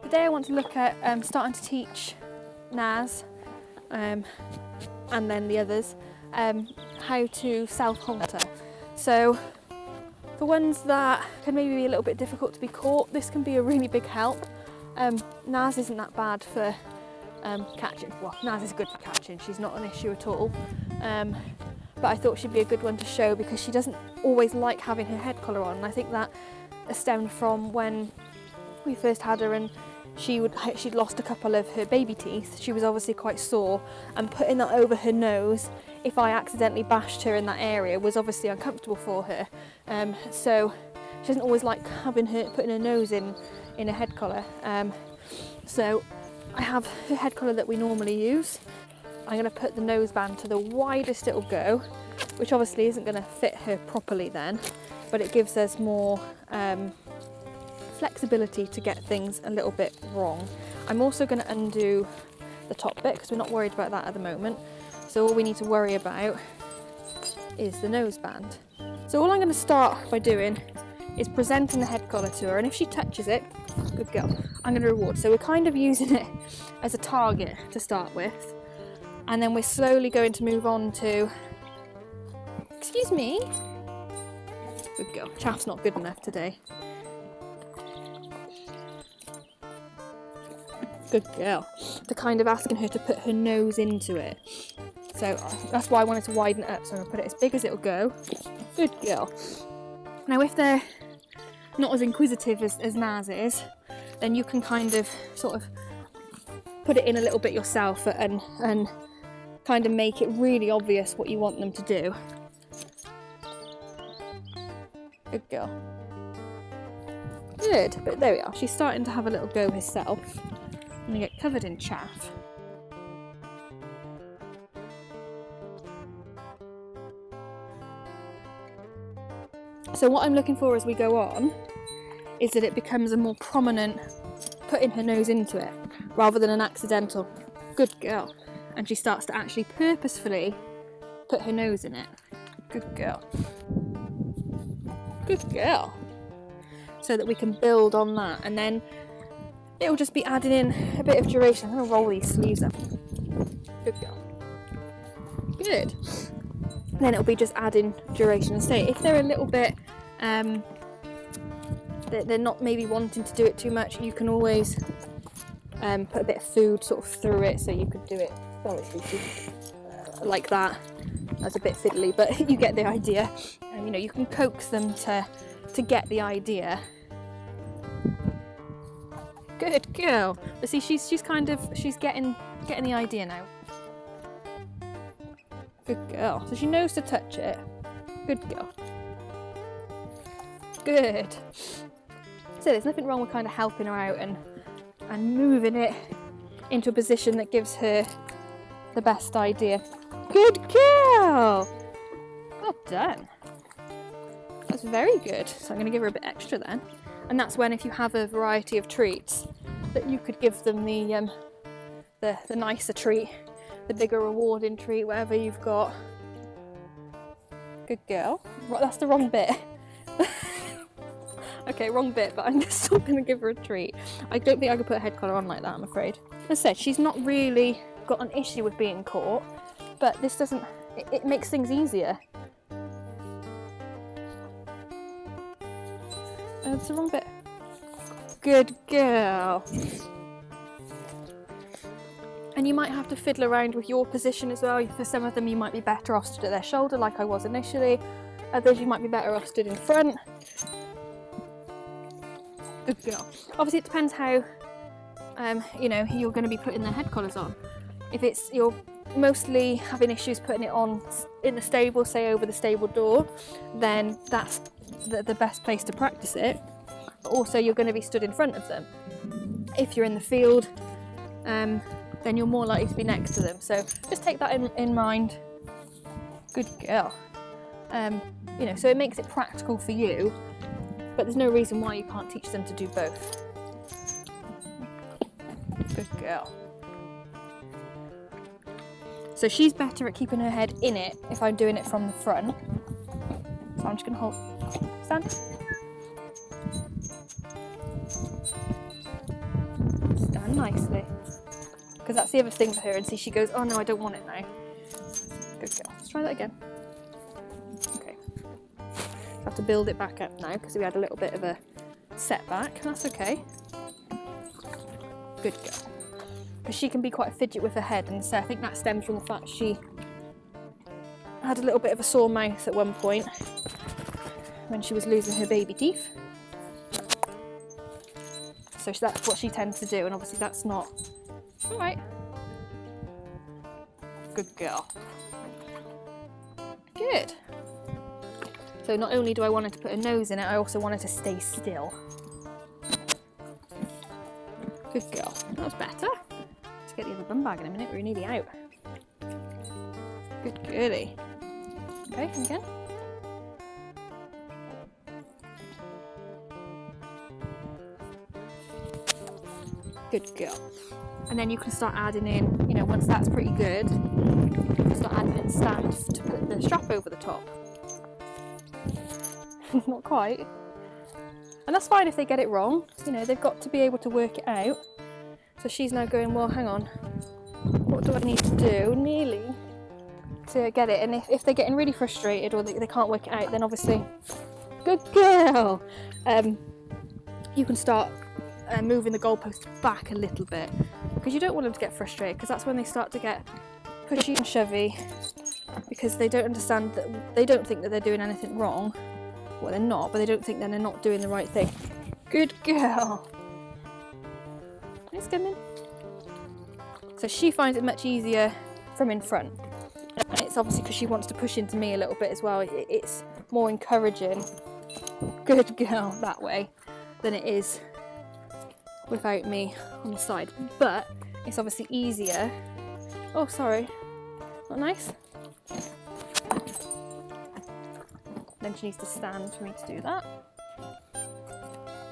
Today I want to look at starting to teach Naz and then the others how to self-halter. So for ones that can maybe be a little bit difficult to be caught, this can be a really big help. Naz isn't that bad for catching. Well, Naz is good for catching, she's not an issue at all. But I thought she'd be a good one to show because she doesn't always like having her head collar on, and I think that stemmed from when we first had her and she'd lost a couple of her baby teeth. She was obviously quite sore, and putting that over her nose, if I accidentally bashed her in that area, was obviously uncomfortable for her. So she doesn't always like putting her nose in a head collar. So I have her head collar that we normally use. I'm going to put the noseband to the widest it'll go, which obviously isn't going to fit her properly then, but it gives us more flexibility to get things a little bit wrong. I'm also going to undo the top bit because we're not worried about that at the moment. So all we need to worry about is the noseband. So all I'm going to start by doing is presenting the head collar to her, and if she touches it, good girl, I'm going to reward. So we're kind of using it as a target to start with, and then we're slowly going to move on to, excuse me, good girl, chaff's not good enough today. Good girl. To kind of asking her to put her nose into it. So that's why I wanted to widen it up. So I'm going to put it as big as it'll go. Good girl. Now if they're not as inquisitive as Naz is, then you can kind of sort of put it in a little bit yourself and kind of make it really obvious what you want them to do. Good girl. Good, but there we are. She's starting to have a little go herself. I'm going to get covered in chaff. So what I'm looking for as we go on is that it becomes a more prominent putting her nose into it rather than an accidental good girl, and she starts to actually purposefully put her nose in it. Good girl. Good girl. So that we can build on that, and then it'll just be adding in a bit of duration. I'm going to roll these sleeves up. Good girl. Good. Then it'll be just adding duration. And say if they're a little bit, they're not maybe wanting to do it too much, you can always put a bit of food sort of through it, so you could do it like that. That's a bit fiddly, but you get the idea. And you know, you can coax them to get the idea. Good girl. But see, she's getting the idea now. Good girl. So she knows to touch it. Good girl. Good. So there's nothing wrong with kind of helping her out and moving it into a position that gives her the best idea. Good girl. Well done. That's very good. So I'm going to give her a bit extra then. And that's when, if you have a variety of treats, that you could give them the nicer treat, the bigger rewarding treat, whatever you've got. Good girl. That's the wrong bit. Okay, wrong bit, but I'm still going to give her a treat. I don't think I could put a head collar on like that, I'm afraid. As I said, she's not really got an issue with being caught, but this doesn't, it makes things easier. It's the wrong bit. Good girl. And you might have to fiddle around with your position as well. For some of them you might be better off stood at their shoulder like I was initially. Others you might be better off stood in front. Good girl. Obviously it depends how you know, you're going to be putting their head collars on. If it's you're mostly having issues putting it on in the stable, say over the stable door, then that's the best place to practice it. But also you're going to be stood in front of them. If you're in the field, then you're more likely to be next to them. So just take that in mind. Good girl. You know, so it makes it practical for you, but there's no reason why you can't teach them to do both. Good girl. So she's better at keeping her head in it if I'm doing it from the front. So I'm just going to hold, stand. stand nicely. Because that's the other thing for her, and see she goes, oh no, I don't want it now. Good girl. Let's try that again. Okay. Have to build it back up now because we had a little bit of a setback. That's okay. Good girl. Because she can be quite a fidget with her head, and so I think that stems from the fact she had a little bit of a sore mouth at one point when she was losing her baby teeth. So that's what she tends to do, and obviously that's not... Alright. Good girl. Good. So not only do I want her to put her nose in it, I also want her to stay still. Good girl. That was better. Let's get the other bum bag in a minute, we're nearly out. Good girlie. Okay, and again. Good girl. And then you can start adding in, you know, once that's pretty good, start adding in stand to put the strap over the top. Not quite. And that's fine if they get it wrong. You know, they've got to be able to work it out. So she's now going, well, hang on, what do I need to do nearly to get it? And if they're getting really frustrated or they can't work it out, then obviously, good girl, you can start moving the goalposts back a little bit, because you don't want them to get frustrated, because that's when they start to get pushy and shovey, because they don't understand that, they don't think that they're doing anything wrong. Well, they're not, but they don't think that they're not doing the right thing. Good girl. Nice coming. So she finds it much easier from in front, and it's obviously because she wants to push into me a little bit as well. It's more encouraging, good girl, that way than it is without me on the side. But it's obviously easier. Oh, sorry, not nice. Then she needs to stand for me to do that.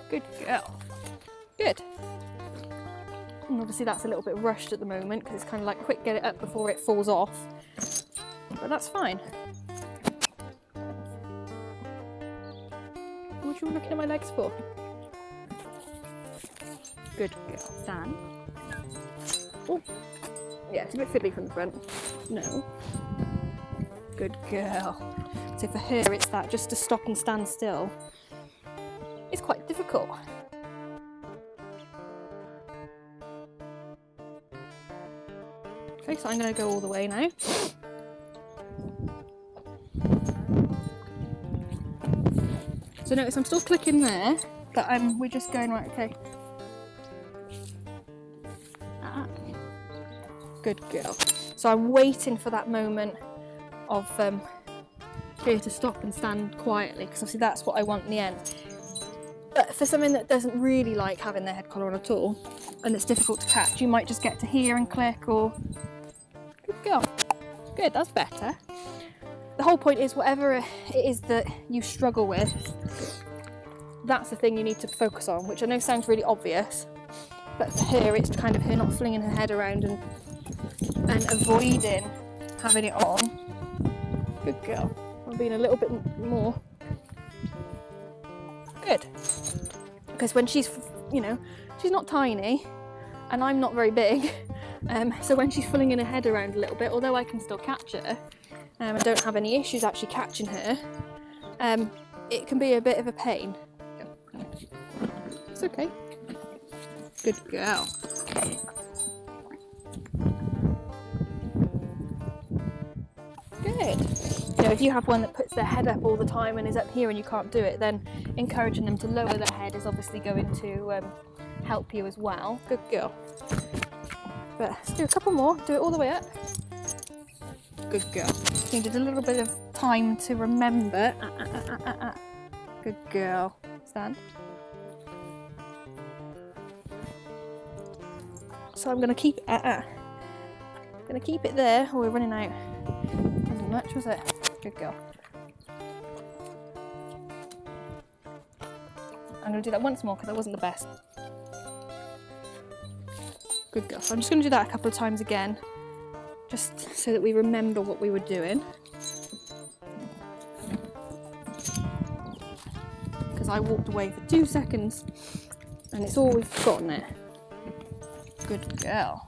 Good girl. Good. And obviously that's a little bit rushed at the moment because it's kind of like quick, get it up before it falls off. But that's fine. What are you looking at my legs for? Good girl. Stand. Oh, yeah, it's a bit fiddly from the front. No. Good girl. So for her, it's that just to stop and stand still. It's quite difficult. Okay, so I'm going to go all the way now. So notice I'm still clicking there, but we're just going right, okay. Good girl. So I'm waiting for that moment of her to stop and stand quietly, because obviously that's what I want in the end. But for something that doesn't really like having their head collar on at all, and it's difficult to catch, you might just get to here and click, or... Good girl. Good, that's better. The whole point is whatever it is that you struggle with, that's the thing you need to focus on, which I know sounds really obvious, but for her it's kind of her not flinging her head around and avoiding having it on. Good girl. I'm being a little bit more. Good. Because when she's, you know, she's not tiny and I'm not very big, so when she's flinging her head around a little bit, although I can still catch her, I don't have any issues actually catching her, it can be a bit of a pain. It's okay. Good girl. Good. You know, if you have one that puts their head up all the time and is up here and you can't do it, then encouraging them to lower their head is obviously going to help you as well. Good girl. But let's do a couple more. Do it all the way up. Good girl. Needed a little bit of time to remember. Good girl. Stand. So I'm going to keep it there. Oh, we're running out. Wasn't much, was it? Good girl. I'm going to do that once more because that wasn't the best. Good girl. So I'm just going to do that a couple of times again, just so that we remember what we were doing. Because I walked away for 2 seconds and it's all we've forgotten it. Good girl.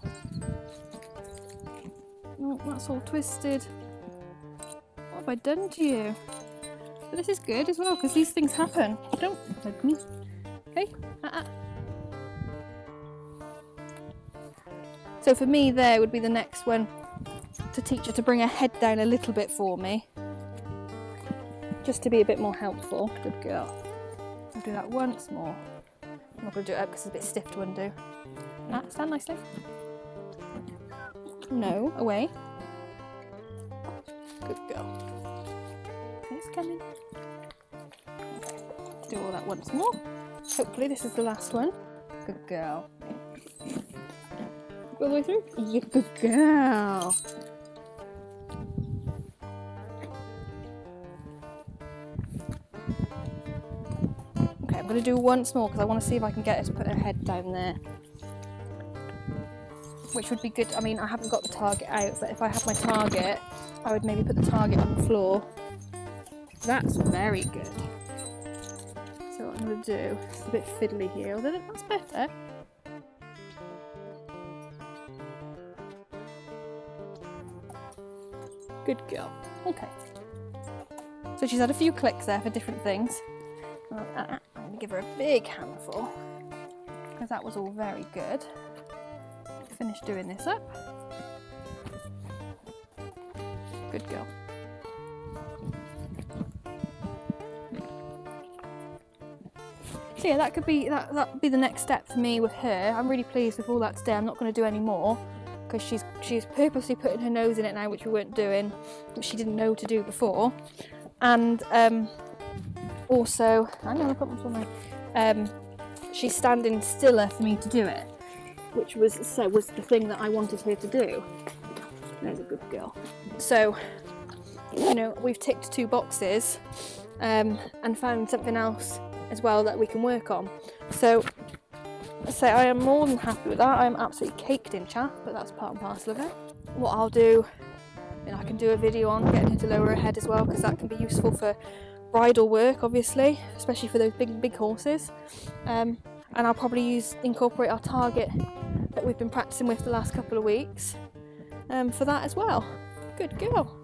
Oh, that's all twisted. What have I done to you? But this is good as well, because these things happen. Don't hug me. Okay? So for me there would be the next one, to teach her to bring her head down a little bit for me. Just to be a bit more helpful. Good girl. I'll do that once more. I'm not going to do it up because it's a bit stiff to undo. Stand nicely. No, away. Good girl. It's coming. Okay. Do all that once more. Hopefully this is the last one. Good girl. Go all the way through? Yeah, good girl. Okay, I'm going to do once more because I want to see if I can get her to put her head down there. Which would be good. I mean, I haven't got the target out, but if I had my target, I would maybe put the target on the floor. That's very good. So what I'm going to do, it's a bit fiddly here, although that's better. Good girl. Okay. So she's had a few clicks there for different things. I'm going to give her a big handful, because that was all very good. Finish doing this up. Good girl. So yeah, that could be that'd be the next step for me with her. I'm really pleased with all that today. I'm not going to do any more because she's purposely putting her nose in it now, which we weren't doing, which she didn't know to do before. And also, hang on, I put my she's standing stiller for me to do it, which was the thing that I wanted her to do. There's a good girl. So, you know, we've ticked 2 boxes and found something else as well that we can work on. So I am more than happy with that. I'm absolutely caked in chaff, but that's part and parcel of it. What I'll do, I can do a video on getting her to lower her head as well, because that can be useful for bridle work, obviously, especially for those big horses. And I'll probably incorporate our target that we've been practicing with the last couple of weeks for that as well. Good girl.